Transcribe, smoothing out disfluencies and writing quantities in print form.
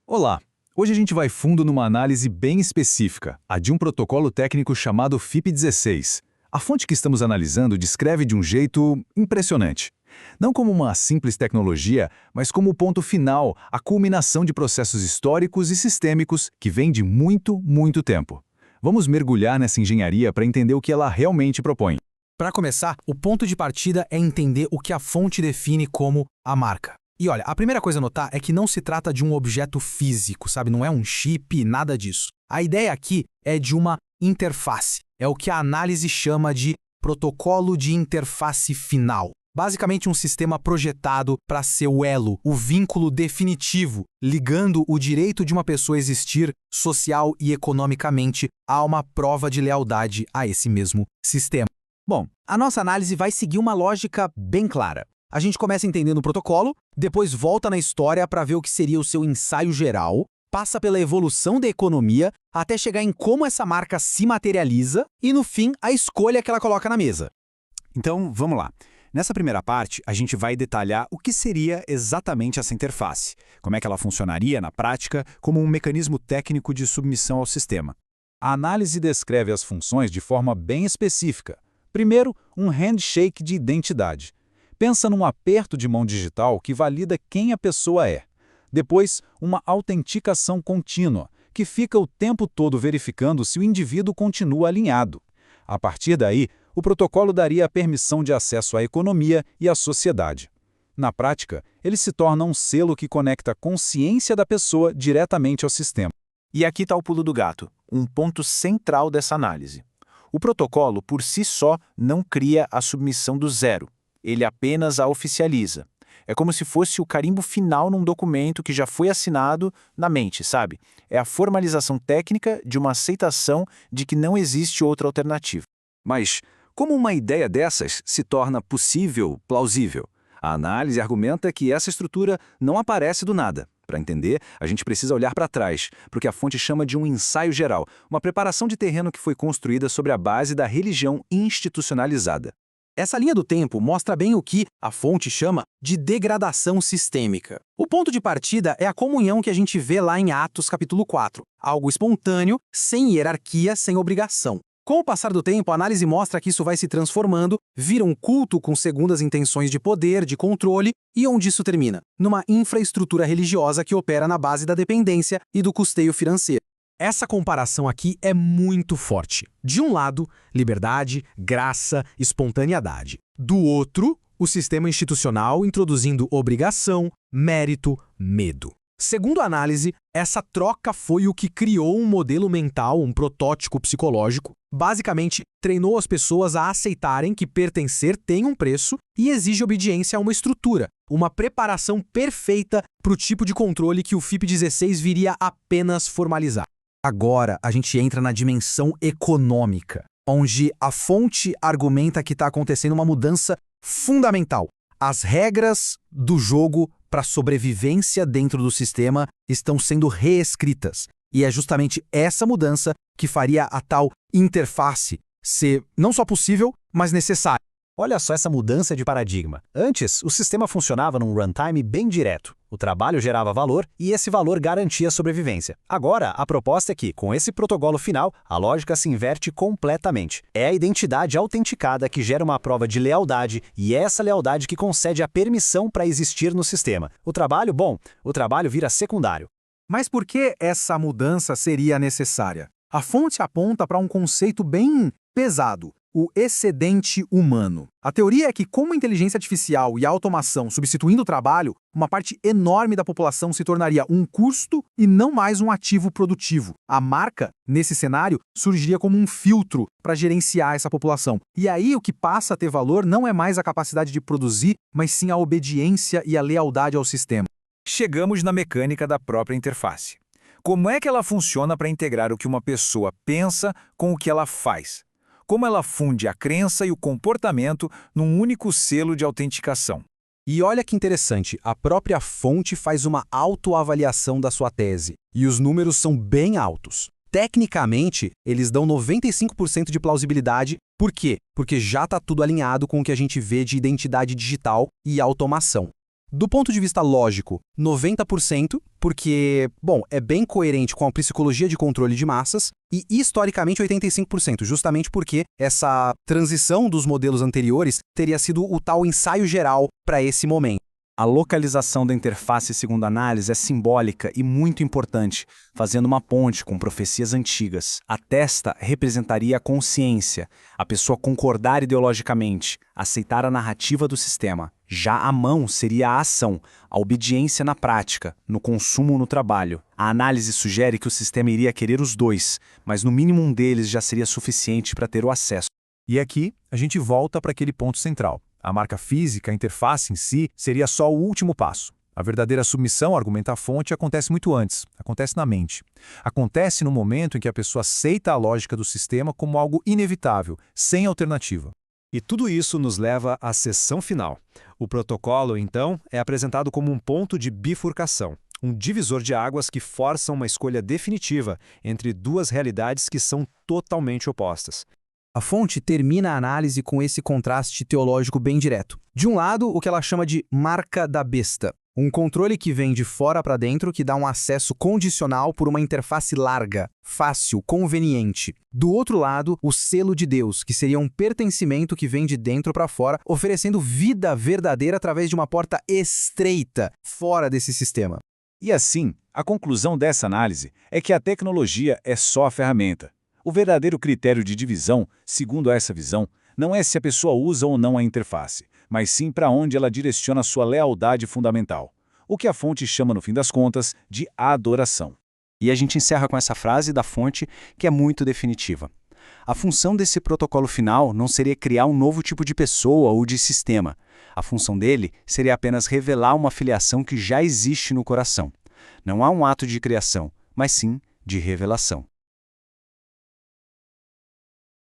Olá! Hoje a gente vai fundo numa análise bem específica, a de um protocolo técnico chamado FIP16. A fonte que estamos analisando descreve de um jeito impressionante. Não como uma simples tecnologia, mas como o ponto final, a culminação de processos históricos e sistêmicos que vem de muito, muito tempo. Vamos mergulhar nessa engenharia para entender o que ela realmente propõe. Para começar, o ponto de partida é entender o que a fonte define como a marca. E olha, a primeira coisa a notar é que não se trata de um objeto físico, sabe? Não é um chip, nada disso. A ideia aqui é de uma interface. É o que a análise chama de protocolo de interface final. Basicamente um sistema projetado para ser o elo, o vínculo definitivo, ligando o direito de uma pessoa existir social e economicamente a uma prova de lealdade a esse mesmo sistema. Bom, a nossa análise vai seguir uma lógica bem clara. A gente começa entendendo o protocolo, depois volta na história para ver o que seria o seu ensaio geral, passa pela evolução da economia até chegar em como essa marca se materializa e, no fim, a escolha que ela coloca na mesa. Então, vamos lá. Nessa primeira parte, a gente vai detalhar o que seria exatamente essa interface, como é que ela funcionaria na prática como um mecanismo técnico de submissão ao sistema. A análise descreve as funções de forma bem específica. Primeiro, um handshake de identidade. Pensa num aperto de mão digital que valida quem a pessoa é. Depois, uma autenticação contínua, que fica o tempo todo verificando se o indivíduo continua alinhado. A partir daí, o protocolo daria a permissão de acesso à economia e à sociedade. Na prática, ele se torna um selo que conecta a consciência da pessoa diretamente ao sistema. E aqui está o pulo do gato, um ponto central dessa análise. O protocolo, por si só, não cria a submissão do zero. Ele apenas a oficializa. É como se fosse o carimbo final num documento que já foi assinado na mente, sabe? É a formalização técnica de uma aceitação de que não existe outra alternativa. Mas como uma ideia dessas se torna possível, plausível? A análise argumenta que essa estrutura não aparece do nada. Para entender, a gente precisa olhar para trás, para o que a fonte chama de um ensaio geral, uma preparação de terreno que foi construída sobre a base da religião institucionalizada. Essa linha do tempo mostra bem o que a fonte chama de degradação sistêmica. O ponto de partida é a comunhão que a gente vê lá em Atos capítulo 4, algo espontâneo, sem hierarquia, sem obrigação. Com o passar do tempo, a análise mostra que isso vai se transformando, vira um culto com segundas intenções de poder, de controle, e onde isso termina? Numa infraestrutura religiosa que opera na base da dependência e do custeio financeiro. Essa comparação aqui é muito forte. De um lado, liberdade, graça, espontaneidade. Do outro, o sistema institucional introduzindo obrigação, mérito, medo. Segundo a análise, essa troca foi o que criou um modelo mental, um protótipo psicológico. Basicamente, treinou as pessoas a aceitarem que pertencer tem um preço e exige obediência a uma estrutura, uma preparação perfeita para o tipo de controle que o FIP16 viria apenas formalizar. Agora, a gente entra na dimensão econômica, onde a fonte argumenta que está acontecendo uma mudança fundamental. As regras do jogo para sobrevivência dentro do sistema estão sendo reescritas. E é justamente essa mudança que faria a tal interface ser não só possível, mas necessária. Olha só essa mudança de paradigma. Antes, o sistema funcionava num runtime bem direto. O trabalho gerava valor e esse valor garantia a sobrevivência. Agora, a proposta é que, com esse protocolo final, a lógica se inverte completamente. É a identidade autenticada que gera uma prova de lealdade e é essa lealdade que concede a permissão para existir no sistema. O trabalho vira secundário. Mas por que essa mudança seria necessária? A fonte aponta para um conceito bem pesado. O excedente humano. A teoria é que, como a inteligência artificial e a automação substituindo o trabalho, uma parte enorme da população se tornaria um custo e não mais um ativo produtivo. A marca, nesse cenário, surgiria como um filtro para gerenciar essa população. E aí o que passa a ter valor não é mais a capacidade de produzir, mas sim a obediência e a lealdade ao sistema. Chegamos na mecânica da própria interface. Como é que ela funciona para integrar o que uma pessoa pensa com o que ela faz? Como ela funde a crença e o comportamento num único selo de autenticação. E olha que interessante, a própria fonte faz uma autoavaliação da sua tese, e os números são bem altos. Tecnicamente, eles dão 95% de plausibilidade. Por quê? Porque já está tudo alinhado com o que a gente vê de identidade digital e automação. Do ponto de vista lógico, 90%, porque, bom, é bem coerente com a psicologia de controle de massas, e historicamente 85%, justamente porque essa transição dos modelos anteriores teria sido o tal ensaio geral para esse momento. A localização da interface segundo análise é simbólica e muito importante, fazendo uma ponte com profecias antigas. A testa representaria a consciência, a pessoa concordar ideologicamente, aceitar a narrativa do sistema. Já a mão seria a ação, a obediência na prática, no consumo no trabalho. A análise sugere que o sistema iria querer os dois, mas no mínimo um deles já seria suficiente para ter o acesso. E aqui, a gente volta para aquele ponto central. A marca física, a interface em si, seria só o último passo. A verdadeira submissão, argumenta a fonte, acontece muito antes, acontece na mente. Acontece no momento em que a pessoa aceita a lógica do sistema como algo inevitável, sem alternativa. E tudo isso nos leva à seção final. O protocolo, então, é apresentado como um ponto de bifurcação, um divisor de águas que força uma escolha definitiva entre duas realidades que são totalmente opostas. A fonte termina a análise com esse contraste teológico bem direto. De um lado, o que ela chama de marca da besta, um controle que vem de fora para dentro que dá um acesso condicional por uma interface larga, fácil, conveniente. Do outro lado, o selo de Deus, que seria um pertencimento que vem de dentro para fora, oferecendo vida verdadeira através de uma porta estreita, fora desse sistema. E assim, a conclusão dessa análise é que a tecnologia é só a ferramenta. O verdadeiro critério de divisão, segundo essa visão, não é se a pessoa usa ou não a interface, mas sim para onde ela direciona sua lealdade fundamental, o que a fonte chama, no fim das contas, de adoração. E a gente encerra com essa frase da fonte que é muito definitiva. A função desse protocolo final não seria criar um novo tipo de pessoa ou de sistema. A função dele seria apenas revelar uma filiação que já existe no coração. Não há um ato de criação, mas sim de revelação.